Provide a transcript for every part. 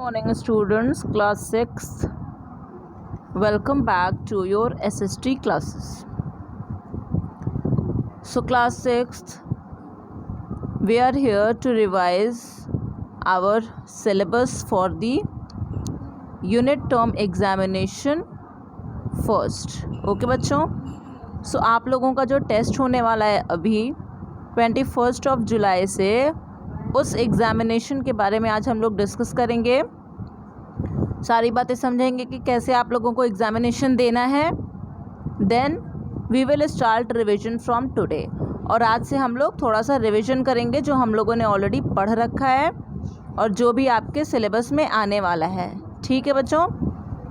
Morning students, class 6th. Welcome back to your SST classes. So class 6th, we are here to revise our syllabus for the unit term examination first. Okay बच्चों, so आप लोगों का जो test होने वाला है अभी 21 जुलाई से, उस एग्ज़ामिनेशन के बारे में आज हम लोग डिस्कस करेंगे। सारी बातें समझेंगे कि कैसे आप लोगों को एग्ज़ामिनेशन देना है। Then we will start revision from today, और आज से हम लोग थोड़ा सा रिवीजन करेंगे जो हम लोगों ने ऑलरेडी पढ़ रखा है और जो भी आपके सिलेबस में आने वाला है। ठीक है बच्चों,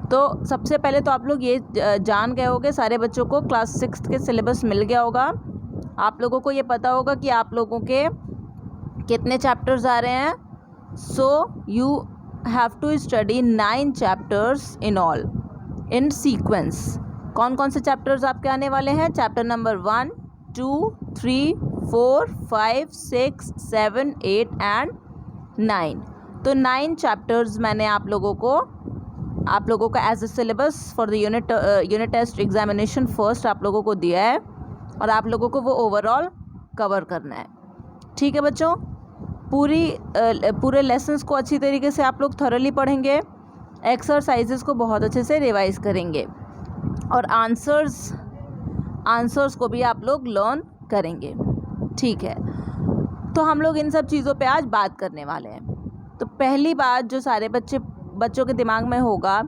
तो सबसे पहले तो आप लोग ये जान गए होंगे, सारे बच्चों को क्लास 6 के सिलेबस मिल गया होगा। आप लोगों को ये पता होगा कि आप लोगों के कितने चैप्टर्स आ रहे हैं। So you have to study 9 chapters in all in sequence. कौन कौन से चैप्टर्स आपके आने वाले हैं? Chapter number 1, 2, 3, 4, 5, 6, 7, 8 and 9। तो 9 चैप्टर्स मैंने आप लोगों को as a syllabus for the unit test examination first आप लोगों को दिया है, और आप लोगों को वो ओवरऑल कवर करना है। ठीक है बच्चों, पूरे लेसन्स को अच्छी तरीके से आप लोग थॉरली पढ़ेंगे, एक्सरसाइजेस को बहुत अच्छे से रिवाइज करेंगे, और आंसर्स को भी आप लोग लर्न करेंगे। ठीक है, तो हम लोग इन सब चीज़ों पे आज बात करने वाले हैं। तो पहली बात जो सारे बच्चों के दिमाग में होगा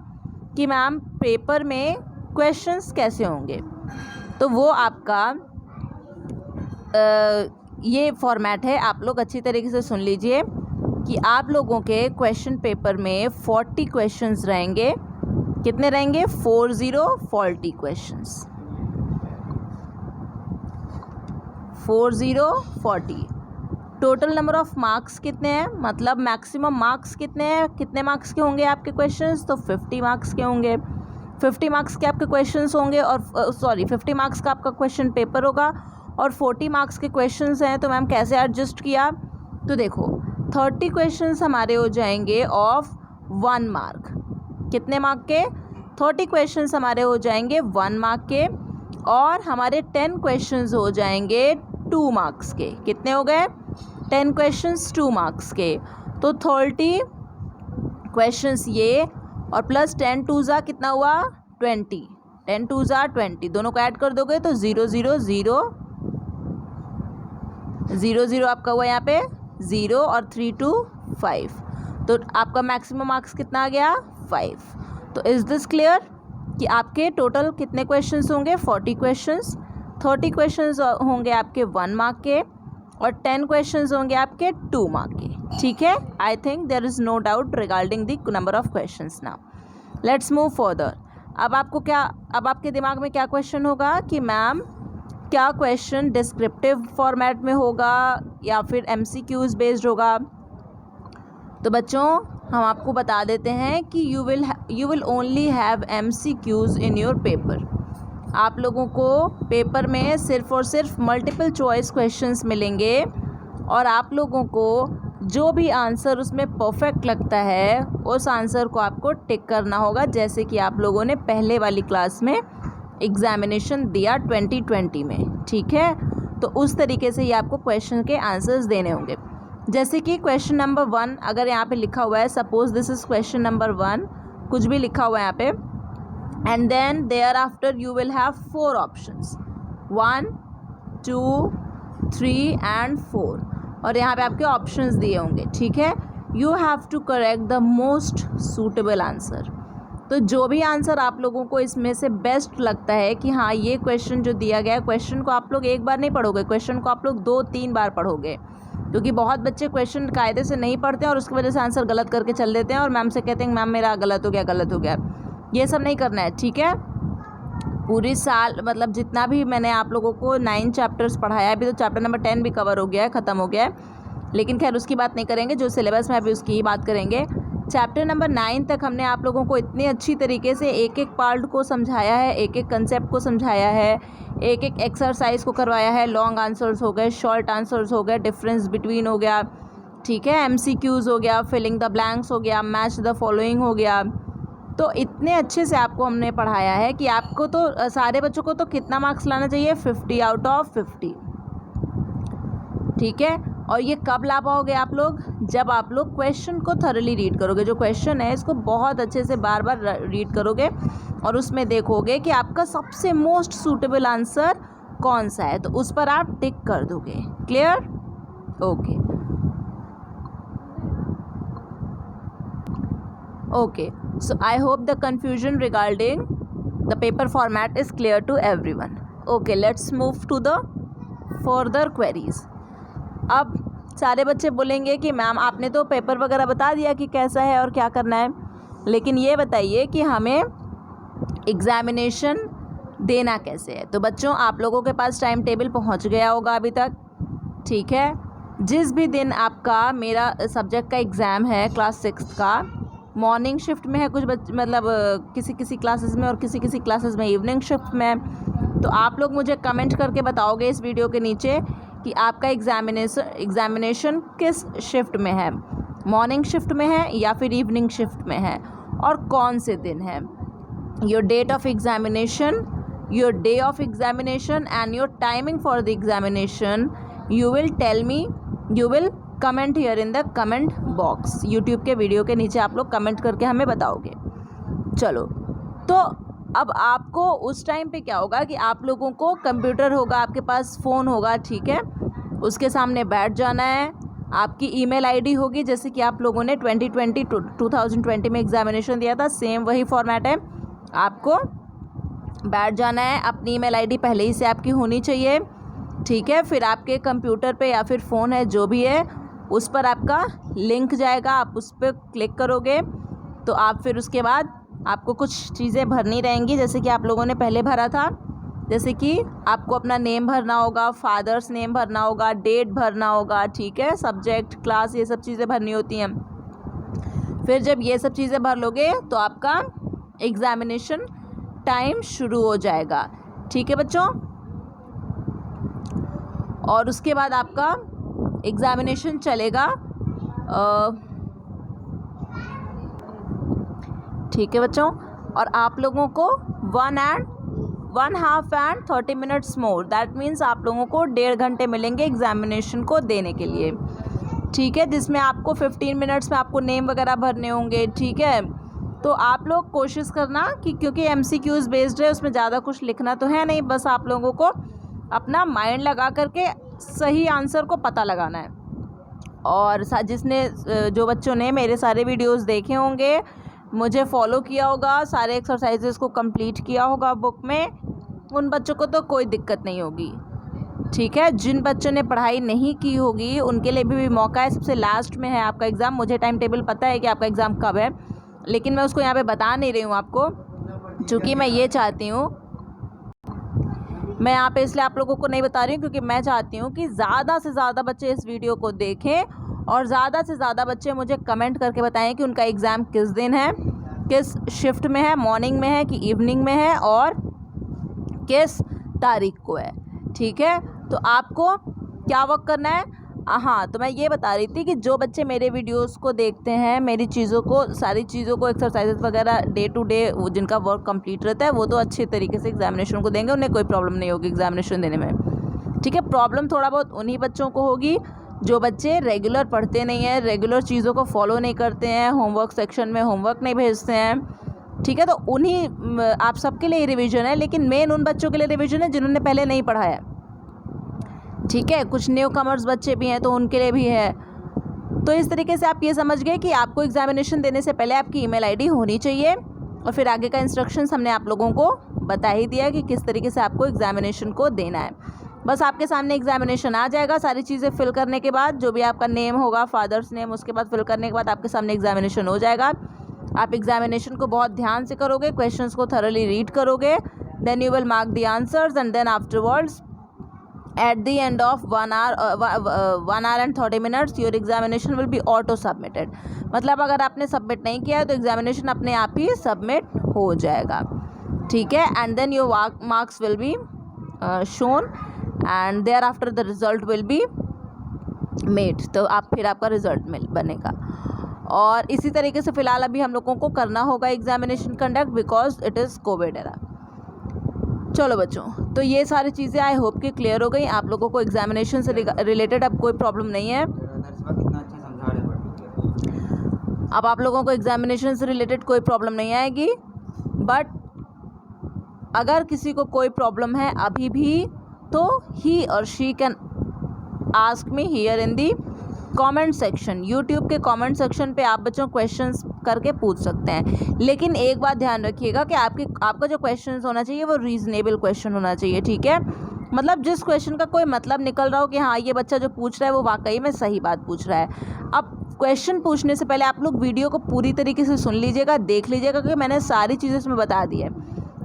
कि मैम पेपर में क्वेश्चंस कैसे होंगे, तो वो आपका ये फॉर्मेट है। आप लोग अच्छी तरीके से सुन लीजिए कि आप लोगों के क्वेश्चन पेपर में 40 क्वेश्चंस रहेंगे। कितने रहेंगे? 40 questions. 40 total number of marks कितने हैं, मतलब मैक्सिमम मार्क्स कितने हैं, कितने मार्क्स के होंगे आपके क्वेश्चंस? तो 50 मार्क्स के होंगे। 50 मार्क्स के आपके क्वेश्चंस होंगे, और 50 मार्क्स का आपका क्वेश्चन पेपर होगा, और 40 मार्क्स के क्वेश्चंस हैं। तो मैम कैसे एडजस्ट किया? तो देखो 30 क्वेश्चंस हमारे हो जाएंगे ऑफ 1 मार्क। कितने मार्क के? 30 क्वेश्चंस हमारे हो जाएंगे 1 मार्क के, और हमारे 10 क्वेश्चंस हो जाएंगे 2 मार्क्स के। कितने हो गए? 10 क्वेश्चंस 2 मार्क्स के। तो 30 क्वेश्चंस ये, और प्लस 10 2 ज़ा कितना हुआ? 20। 10 2 ज़ा 20, दोनों को ऐड कर दोगे तो 0 0 0 0 0 आपका हुआ यहाँ पे 0, और 3 2 5। तो आपका मैक्सिमम मार्क्स कितना आ गया? 5। तो इज़ दिस क्लियर कि आपके टोटल कितने क्वेश्चंस होंगे? 40 क्वेश्चंस। 30 क्वेश्चंस होंगे आपके 1 मार्क के, और 10 क्वेश्चंस होंगे आपके 2 मार्क के। ठीक है, I think there is no doubt regarding the number of questions. Now let's move further. अब आपके दिमाग में क्या क्वेश्चन होगा कि मैम क्या क्वेश्चन डिस्क्रिप्टिव फॉर्मेट में होगा या फिर MCQs बेस्ड होगा? तो बच्चों हम आपको बता देते हैं कि you will only have MCQs in your paper. आप लोगों को पेपर में सिर्फ और सिर्फ मल्टीपल चॉइस क्वेश्चंस मिलेंगे, और आप लोगों को जो भी आंसर उसमें परफेक्ट लगता है उस आंसर को आपको टिक करना होगा, जैसे कि आप लोगों ने पहले वाली क्लास में एग्ज़ामिनेशन दिया 2020 में। ठीक है, तो उस तरीके से ही आपको क्वेश्चन के आंसर्स देने होंगे। जैसे कि क्वेश्चन नंबर 1 अगर यहाँ पे लिखा हुआ है, suppose this is question number 1, कुछ भी लिखा हुआ है यहाँ पे, and then thereafter you will have 4 options, 1 2 3 and 4, और यहाँ पे आपके ऑप्शंस दिए होंगे। ठीक है, you have to correct the most suitable answer. तो जो भी आंसर आप लोगों को इसमें से बेस्ट लगता है कि हाँ ये क्वेश्चन जो दिया गया है, क्वेश्चन को आप लोग एक बार नहीं पढ़ोगे, क्वेश्चन को आप लोग 2-3 बार पढ़ोगे, क्योंकि बहुत बच्चे क्वेश्चन कायदे से नहीं पढ़ते हैं और उसकी वजह से आंसर गलत करके चल देते हैं, और मैम से कहते हैं मैम मेरा गलत हो गया। ये सब नहीं करना है। ठीक है, पूरी साल मतलब जितना भी मैंने आप लोगों को 9 चैप्टर्स पढ़ाया है, अभी तो चैप्टर नंबर 10 भी कवर हो गया है, ख़त्म हो गया है, लेकिन खैर उसकी बात नहीं करेंगे, जो सिलेबस में अभी उसकी ही बात करेंगे। चैप्टर नंबर 9 तक हमने आप लोगों को इतनी अच्छी तरीके से एक एक पार्ट को समझाया है, एक एक कंसेप्ट को समझाया है, एक एक एक्सरसाइज को करवाया है। लॉन्ग आंसर्स हो गए, शॉर्ट आंसर्स हो गए, डिफरेंस बिटवीन हो गया, ठीक है, MCQs हो गया, फिलिंग द ब्लैंक्स हो गया, मैच द फॉलोइंग हो गया। तो इतने अच्छे से आपको हमने पढ़ाया है कि आपको तो सारे बच्चों को तो कितना मार्क्स लाना चाहिए, 50 आउट ऑफ 50। ठीक है, और ये कब ला पाओगे आप लोग, जब आप लोग क्वेश्चन को थॉरली रीड करोगे। जो क्वेश्चन है इसको बहुत अच्छे से बार बार रीड करोगे और उसमें देखोगे कि आपका सबसे मोस्ट सूटेबल आंसर कौन सा है, तो उस पर आप टिक कर दोगे। Clear? Okay okay, so I hope the confusion regarding the paper format is clear to everyone. Okay, let's move to the further queries. अब सारे बच्चे बोलेंगे कि मैम आपने तो पेपर वगैरह बता दिया कि कैसा है और क्या करना है, लेकिन ये बताइए कि हमें एग्ज़ामिनेशन देना कैसे है। तो बच्चों आप लोगों के पास टाइम टेबल पहुंच गया होगा अभी तक। ठीक है, जिस भी दिन आपका मेरा सब्जेक्ट का एग्ज़ाम है क्लास 6 का, मॉर्निंग शिफ्ट में है कुछ मतलब किसी किसी क्लासेस में और किसी किसी क्लासेस में इवनिंग शिफ्ट में, तो आप लोग मुझे कमेंट करके बताओगे इस वीडियो के नीचे कि आपका एग्ज़ामिनेशन किस शिफ्ट में है, मॉर्निंग शिफ्ट में है या फिर इवनिंग शिफ्ट में है, और कौन से दिन है। Your date of examination, your day of examination and your timing for the examination you will tell me, you will comment here in the comment box. YouTube के वीडियो के नीचे आप लोग कमेंट करके हमें बताओगे। चलो, तो अब आपको उस टाइम पे क्या होगा कि आप लोगों को कंप्यूटर होगा, आपके पास फ़ोन होगा, ठीक है, उसके सामने बैठ जाना है। आपकी ईमेल आईडी होगी, जैसे कि आप लोगों ने 2020 में एग्ज़ामिनेशन दिया था, सेम वही फॉर्मेट है। आपको बैठ जाना है, अपनी ईमेल आईडी पहले ही से आपकी होनी चाहिए। ठीक है, फिर आपके कंप्यूटर पे या फिर फ़ोन है जो भी है, उस पर आपका लिंक जाएगा, आप उस पर क्लिक करोगे तो आप फिर उसके बाद आपको कुछ चीज़ें भरनी रहेंगी, जैसे कि आप लोगों ने पहले भरा था। जैसे कि आपको अपना नेम भरना होगा, फादर्स नेम भरना होगा, डेट भरना होगा, ठीक है, सब्जेक्ट, क्लास, ये सब चीज़ें भरनी होती हैं। फिर जब ये सब चीज़ें भर लोगे तो आपका एग्ज़ामिनेशन टाइम शुरू हो जाएगा। ठीक है बच्चों, और उसके बाद आपका एग्ज़ामिनेशन चलेगा। ठीक है बच्चों, और आप लोगों को 1.5 and 30 minutes more, that means आप लोगों को 1.5 घंटे मिलेंगे एग्ज़ामिनेशन को देने के लिए। ठीक है, जिसमें आपको 15 मिनट्स में आपको नेम वगैरह भरने होंगे। ठीक है, तो आप लोग कोशिश करना कि, क्योंकि MCQs बेस्ड है, उसमें ज़्यादा कुछ लिखना तो है नहीं, बस आप लोगों को अपना माइंड लगा करके सही आंसर को पता लगाना है। और जिसने जो बच्चों ने मेरे सारे वीडियोस देखे होंगे, मुझे फॉलो किया होगा, सारे एक्सरसाइजेस को कंप्लीट किया होगा बुक में, उन बच्चों को तो कोई दिक्कत नहीं होगी। ठीक है, जिन बच्चों ने पढ़ाई नहीं की होगी उनके लिए भी मौका है। सबसे लास्ट में है आपका एग्ज़ाम। मुझे टाइम टेबल पता है कि आपका एग्ज़ाम कब है, लेकिन मैं उसको यहाँ पे बता नहीं रही हूँ आपको, चूँकि मैं ये चाहती हूँ, मैं यहाँ पे इसलिए आप लोगों को नहीं बता रही हूँ क्योंकि मैं चाहती हूँ कि ज़्यादा से ज़्यादा बच्चे इस वीडियो को देखें और ज़्यादा से ज़्यादा बच्चे मुझे कमेंट करके बताएं कि उनका एग्ज़ाम किस दिन है, किस शिफ्ट में है, मॉर्निंग में है कि इवनिंग में है, और किस तारीख को है। ठीक है, तो आपको क्या वर्क करना है। हाँ, तो मैं ये बता रही थी कि जो बच्चे मेरे वीडियोस को देखते हैं, मेरी चीज़ों को, सारी चीज़ों को, एक्सरसाइजेस वगैरह डे टू डे जिनका वर्क कंप्लीट रहता है, वो तो अच्छे तरीके से एग्जामिनेशन को देंगे, उन्हें कोई प्रॉब्लम नहीं होगी एग्जामिनेशन देने में। ठीक है, प्रॉब्लम थोड़ा बहुत उन्हीं बच्चों को होगी जो बच्चे रेगुलर पढ़ते नहीं हैं, रेगुलर चीज़ों को फॉलो नहीं करते हैं, होमवर्क सेक्शन में होमवर्क नहीं भेजते हैं। ठीक है, तो उन्हीं, आप सबके लिए रिवीजन है, लेकिन मेन उन बच्चों के लिए रिवीजन है जिन्होंने पहले नहीं पढ़ा है। ठीक है, कुछ न्यू कमर्स बच्चे भी हैं तो उनके लिए भी है। तो इस तरीके से आप ये समझ गए कि आपको एग्जामिनेशन देने से पहले आपकी ईमेल आईडी होनी चाहिए, और फिर आगे का इंस्ट्रक्शंस हमने आप लोगों को बता ही दिया कि किस तरीके से आपको एग्जामिनेशन को देना है। बस आपके सामने एग्जामिनेशन आ जाएगा, सारी चीज़ें फिल करने के बाद, जो भी आपका नेम होगा, फादर्स नेम, उसके बाद फिल करने के बाद आपके सामने एग्जामिनेशन हो जाएगा। आप एग्जामिनेशन को बहुत ध्यान से करोगे, क्वेश्चंस को थॉरली रीड करोगे, then you will mark the answers, and then afterwards at the end of 1 hour and 30 minutes your examination will be auto submitted। मतलब अगर आपने सबमिट नहीं किया है तो एग्जामिनेशन अपने आप ही सबमिट हो जाएगा। ठीक है, and then your marks will be shown and thereafter the result will be made, तो फिर आपका रिजल्ट बनेगा। और इसी तरीके से फ़िलहाल अभी हम लोगों को करना होगा examination conduct because it is Covid era. चलो बच्चों, तो ये सारी चीज़ें आई होप कि क्लियर हो गई। आप लोगों को एग्जामिनेशन से रिलेटेड अब कोई प्रॉब्लम नहीं है। अब आप लोगों को एग्जामिनेशन से रिलेटेड कोई प्रॉब्लम नहीं आएगी। बट अगर किसी को कोई प्रॉब्लम है अभी भी, तो ही और she can ask me here in the comment section. YouTube के कमेंट सेक्शन पे आप बच्चों क्वेश्चंस करके पूछ सकते हैं, लेकिन एक बात ध्यान रखिएगा कि आपका जो क्वेश्चंस होना चाहिए वो रीज़नेबल क्वेश्चन होना चाहिए, ठीक है। मतलब जिस क्वेश्चन का कोई मतलब निकल रहा हो कि हाँ ये बच्चा जो पूछ रहा है वो वाकई में सही बात पूछ रहा है। अब क्वेश्चन पूछने से पहले आप लोग वीडियो को पूरी तरीके से सुन लीजिएगा, देख लीजिएगा, क्योंकि मैंने सारी चीज़ें इसमें बता दी है।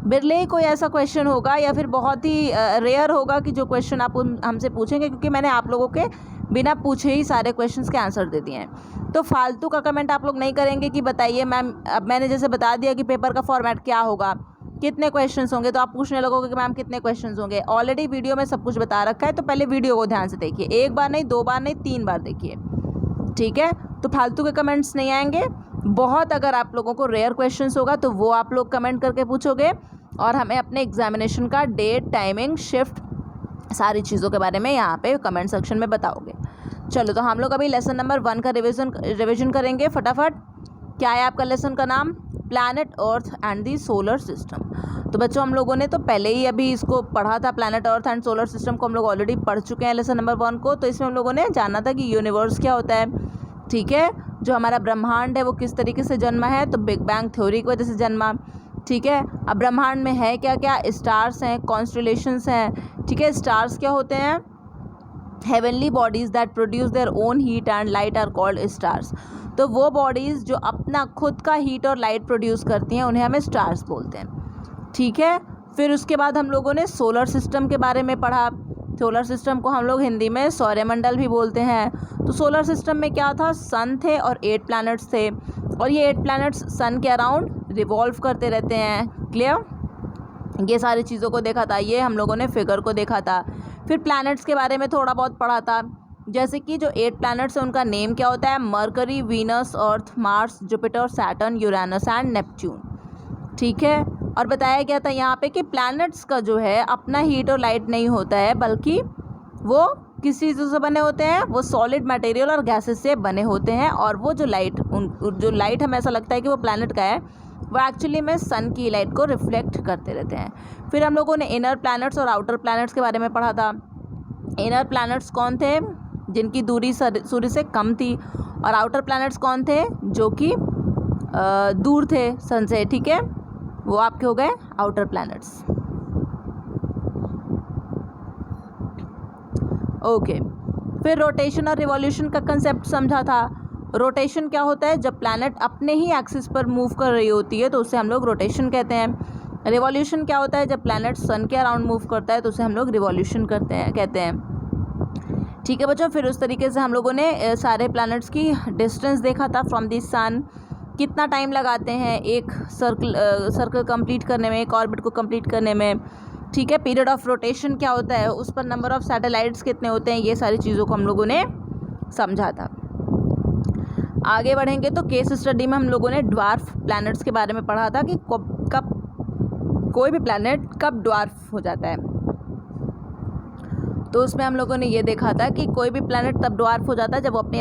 बिरले ही कोई ऐसा क्वेश्चन होगा या फिर बहुत ही रेयर होगा कि जो क्वेश्चन आप हमसे पूछेंगे, क्योंकि मैंने आप लोगों के बिना पूछे ही सारे क्वेश्चंस के आंसर दे दिए हैं। तो फालतू का कमेंट आप लोग नहीं करेंगे कि बताइए मैम, अब मैंने जैसे बता दिया कि पेपर का फॉर्मेट क्या होगा, कितने क्वेश्चंस होंगे, तो आप पूछने लगोगे कि मैम कितने क्वेश्चंस होंगे। ऑलरेडी वीडियो में सब कुछ बता रखा है, तो पहले वीडियो को ध्यान से देखिए, एक बार नहीं, 2 बार नहीं, 3 बार देखिए, ठीक है। तो फालतू के कमेंट्स नहीं आएंगे। बहुत अगर आप लोगों को रेयर क्वेश्चंस होगा तो वो आप लोग कमेंट करके पूछोगे और हमें अपने एग्जामिनेशन का डेट, टाइमिंग, शिफ्ट, सारी चीज़ों के बारे में यहाँ पे कमेंट सेक्शन में बताओगे। चलो, तो हम लोग अभी लेसन नंबर 1 का रिविजन करेंगे फटाफट। क्या है आपका लेसन का नाम? Planet earth and the solar system. तो बच्चों हम लोगों ने तो पहले ही अभी इसको पढ़ा था, planet earth and solar system को हम लोग ऑलरेडी पढ़ चुके हैं लेसन नंबर 1 को। तो इसमें हम लोगों ने जाना था कि यूनिवर्स क्या होता है, ठीक है, जो हमारा ब्रह्मांड है वो किस तरीके से जन्मा है, तो बिग बैंग थ्योरी की वजह से जन्मा, ठीक है। अब ब्रह्मांड में है क्या क्या? स्टार्स हैं, कॉन्स्टेलेशंस हैं, ठीक है। स्टार्स क्या होते हैं? Heavenly bodies that produce their own heat and light are called stars. तो वो बॉडीज़ जो अपना खुद का हीट और लाइट प्रोड्यूस करती हैं उन्हें हमें स्टार्स बोलते हैं, ठीक है। फिर उसके बाद हम लोगों ने सोलर सिस्टम के बारे में पढ़ा। सोलर सिस्टम को हम लोग हिंदी में सौरमंडल भी बोलते हैं। तो सोलर सिस्टम में क्या था? सन थे और 8 प्लैनेट्स थे, और ये 8 प्लैनेट्स सन के अराउंड रिवॉल्व करते रहते हैं। क्लियर? ये सारी चीज़ों को देखा था, ये हम लोगों ने फिगर को देखा था। फिर प्लैनेट्स के बारे में थोड़ा बहुत पढ़ा था, जैसे कि जो 8 प्लैनेट्स हैं उनका नेम क्या होता है? Mercury, Venus, earth, Mars, Jupiter, Saturn, Uranus and Neptune, ठीक है। और बताया गया था यहाँ पे कि प्लैनेट्स का जो है अपना हीट और लाइट नहीं होता है, बल्कि वो किस चीज़ों से बने होते हैं? वो सॉलिड मटेरियल और गैसेस से बने होते हैं। और वो जो लाइट हमें ऐसा लगता है कि वो प्लैनेट का है, वो एक्चुअली में सन की लाइट को रिफ्लेक्ट करते रहते हैं। फिर हम लोगों ने इनर प्लैनेट्स और आउटर प्लैनेट्स के बारे में पढ़ा था। इनर प्लैनेट्स कौन थे? जिनकी दूरी सूर्य से कम थी। और आउटर प्लैनेट्स कौन थे? जो कि दूर थे सन से, ठीक है, वो आपके हो गए आउटर प्लैनेट्स। ओके। फिर रोटेशन और रिवॉल्यूशन का कंसेप्ट समझा था। रोटेशन क्या होता है? जब प्लैनेट अपने ही एक्सिस पर मूव कर रही होती है तो उसे हम लोग रोटेशन कहते हैं। रिवॉल्यूशन क्या होता है? जब प्लैनेट सन के अराउंड मूव करता है तो उसे हम लोग रिवॉल्यूशन कहते हैं, ठीक है बच्चों। फिर उस तरीके से हम लोगों ने सारे प्लैनेट्स की डिस्टेंस देखा था फ्रॉम द सन, कितना टाइम लगाते हैं एक सर्कल कंप्लीट करने में, एक ऑर्बिट को कंप्लीट करने में, ठीक है। पीरियड ऑफ रोटेशन क्या होता है, उस पर नंबर ऑफ सैटेलाइट्स कितने होते हैं, ये सारी चीज़ों को हम लोगों ने समझा था। आगे बढ़ेंगे तो केस स्टडी में हम लोगों ने ड्वार्फ प्लैनेट्स के बारे में पढ़ा था कि कब कोई भी प्लैनेट कब ड्वार्फ हो जाता है। तो उसमें हम लोगों ने ये देखा था कि कोई भी प्लैनेट तब ड्वार्फ हो जाता है जब वो अपने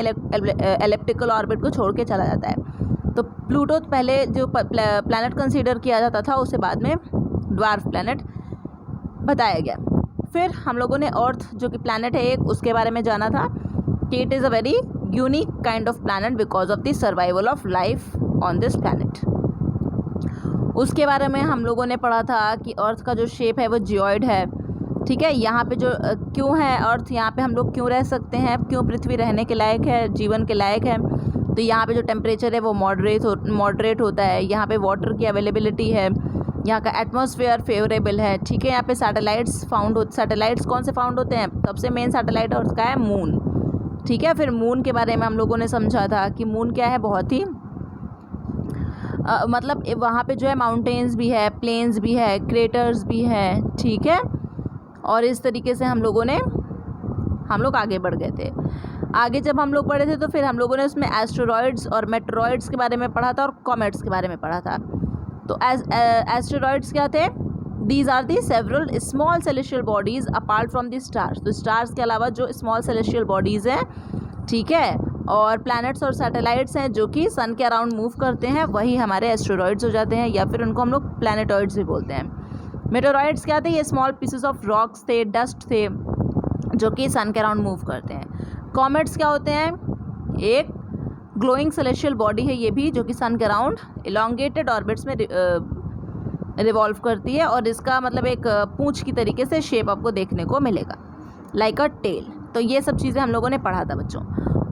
एलिप्टिकल ऑर्बिट को छोड़ के चला जाता है। तो प्लूटो पहले जो प्लैनेट कंसीडर किया जाता था, उसे बाद में ड्वार्फ प्लैनेट बताया गया। फिर हम लोगों ने अर्थ जो कि प्लैनेट है एक, उसके बारे में जाना था कि it is a very unique kind of planet because of the survival of life on this planet. उसके बारे में हम लोगों ने पढ़ा था कि अर्थ का जो शेप है वो जियोइड है, ठीक है। यहाँ पे जो क्यों है अर्थ, यहाँ पे हम लोग क्यों रह सकते हैं, क्यों पृथ्वी रहने के लायक है, जीवन के लायक है, तो यहाँ पे जो टेम्परेचर है वो मॉडरेट होता है, यहाँ पे वाटर की अवेलेबिलिटी है, यहाँ का एटमॉस्फेयर फेवरेबल है, ठीक है। यहाँ पे सैटेलाइट्स कौन से फाउंड होते हैं? सबसे मेन सैटेलाइट अर्थ का है मून, ठीक है। फिर मून के बारे में हम लोगों ने समझा था कि मून क्या है, बहुत ही मतलब वहाँ पे जो है माउंटेन्स भी है, प्लेन्स भी है, क्रेटर्स भी हैं, ठीक है। और इस तरीके से हम लोग आगे बढ़ गए थे। आगे जब हम लोग पढ़े थे तो फिर हम लोगों ने उसमें एस्टेरॉइड्स और मेटेरॉइड्स के बारे में पढ़ा था और कॉमेट्स के बारे में पढ़ा था। तो एस्टेरॉइड्स क्या थे? These are the several small celestial bodies apart from the stars. तो स्टार्स के अलावा जो स्मॉल सेलेस्टियल बॉडीज़ हैं, ठीक है, और प्लैनेट्स और सैटेलाइट्स हैं जो कि सन के अराउंड मूव करते हैं, वही हमारे एस्टेरॉइड्स हो जाते हैं, या फिर उनको हम लोग प्लैनेटॉइड्स भी बोलते हैं। मेटेरॉइड्स क्या थे? ये स्मॉल पीसेस ऑफ रॉक्स थे, डस्ट थे, जो कि सन के अराउंड मूव करते हैं। कॉमेट्स क्या होते हैं? एक ग्लोइंग सेलेस्टियल बॉडी है ये भी, जो कि सन के अराउंड इलोंगेटेड ऑर्बिट्स में रिवॉल्व करती है, और इसका मतलब एक पूंछ की तरीके से शेप आपको देखने को मिलेगा, लाइक अ टेल। तो ये सब चीज़ें हम लोगों ने पढ़ा था बच्चों।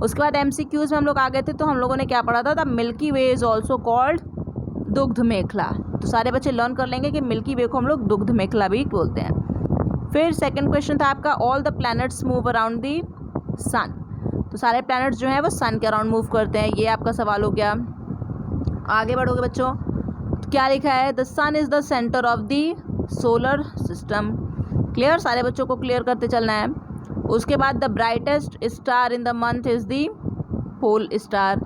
उसके बाद MCQs में हम लोग आ गए थे, तो हम लोगों ने क्या पढ़ा था? The milky way is also called दुग्ध मेखला। तो सारे बच्चे लर्न कर लेंगे कि मिल्की वे को हम लोग दुग्ध मेखला भी बोलते हैं। फिर सेकंड क्वेश्चन था आपका, all the planets move around the sun. तो सारे प्लैनेट्स जो हैं वो सन के अराउंड मूव करते हैं, ये आपका सवाल हो गया। आगे बढ़ोगे बच्चों, तो क्या लिखा है? The sun is the centre of the solar system. Clear? सारे बच्चों को क्लियर करते चलना है। उसके बाद the brightest star in the month is the pole star,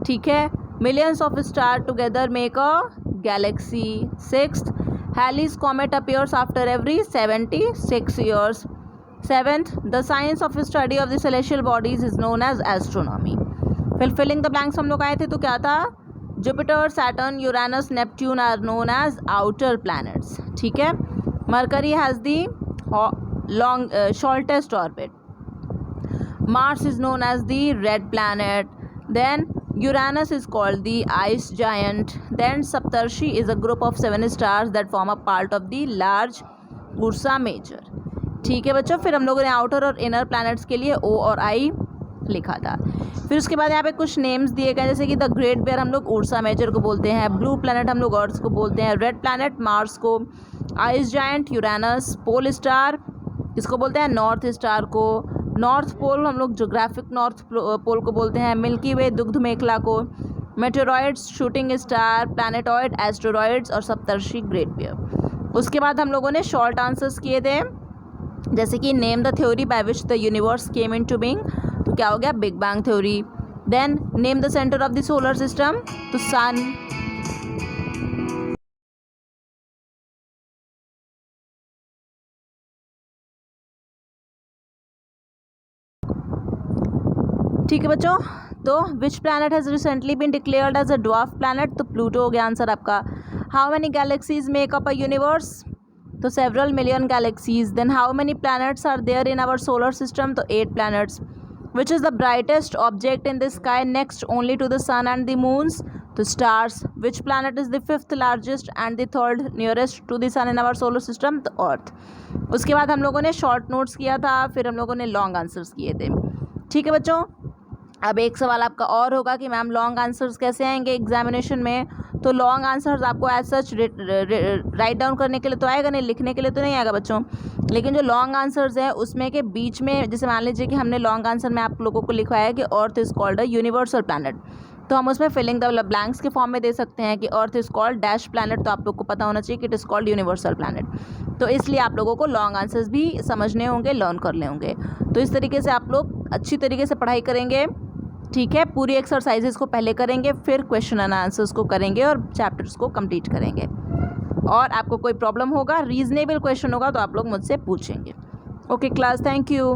ठीक है। Millions of star together make a galaxy. Sixth, Halley's comet appears after every 76 years. Seventh, the science of study of the celestial bodies is known as astronomy. Filling the blanks हम लोग आए थे, तो क्या था? Jupiter, Saturn, Uranus, Neptune are known as outer planets, ठीक है। Mercury has the shortest orbit. Mars is known as the red planet. Then Uranus is called the ice giant. Then Saptarshi is a group of 7 stars that form a part of the large Ursa Major. ठीक है बच्चों। फिर हम लोगों ने outer और inner planets के लिए O और I लिखा था। फिर उसके बाद यहाँ पे कुछ नेम्स दिए गए, जैसे कि द ग्रेट बेयर हम लोग उर्सा मेजर को बोलते हैं, ब्लू प्लैनेट हम लोग अर्थ को बोलते हैं, रेड प्लैनेट मार्स को, ice giant Uranus, pole star इसको बोलते हैं नॉर्थ स्टार को, नॉर्थ पोल हम लोग जोग्राफिक नॉर्थ पोल को बोलते हैं, मिल्की वे दुग्ध मेखला को, मेटेरॉइड्स शूटिंग स्टार, प्लैनेटॉइड एस्टेरॉइड्स, और सप्तर्षि ग्रेट बेयर। उसके बाद हम लोगों ने शॉर्ट आंसर्स किए थे, जैसे कि name the theory by which the universe came into being. तो क्या हो गया? Big bang theory. Then name the centre of the solar system, तो सन। ठीक है बच्चों। तो which planet has recently been declared as a dwarf planet? तो प्लूटो हो गया आंसर आपका। How many galaxies make up a universe? तो several million galaxies. Then how many planets are there in our solar system? तो 8 planets. Which is the brightest object in the sky next only to the sun and the moons? तो stars. Which planet is the 5th largest and the 3rd nearest to the sun in our solar system? तो earth. उसके बाद हम लोगों ने short notes किया था, फिर हम लोगों ने लॉन्ग आंसर्स किए थे। ठीक है बच्चों। अब एक सवाल आपका और होगा कि मैम लॉन्ग आंसर्स कैसे आएंगे एग्जामिनेशन में? तो लॉन्ग आंसर्स आपको एज सच राइट डाउन करने के लिए तो आएगा नहीं, लिखने के लिए तो नहीं आएगा बच्चों। लेकिन जो लॉन्ग आंसर्स है उसमें के बीच में, जैसे मान लीजिए कि हमने लॉन्ग आंसर में आप लोगों को लिखवाया है कि earth is called a universal planet, तो हम उसमें फिलिंग द ब्लैंक्स के फॉर्म में दे सकते हैं कि earth is called dash planet. तो आप लोग को पता होना चाहिए कि it is called universal planet. तो इसलिए आप लोगों को लॉन्ग आंसर्स भी समझने होंगे, लर्न कर ले होंगे। तो इस तरीके से आप लोग अच्छी तरीके से पढ़ाई करेंगे, ठीक है। पूरी एक्सरसाइजेस को पहले करेंगे, फिर क्वेश्चन एंड आंसर्स को करेंगे और चैप्टर्स को कंप्लीट करेंगे। और आपको कोई प्रॉब्लम होगा, रीजनेबल क्वेश्चन होगा तो आप लोग मुझसे पूछेंगे। Okay class, thank you.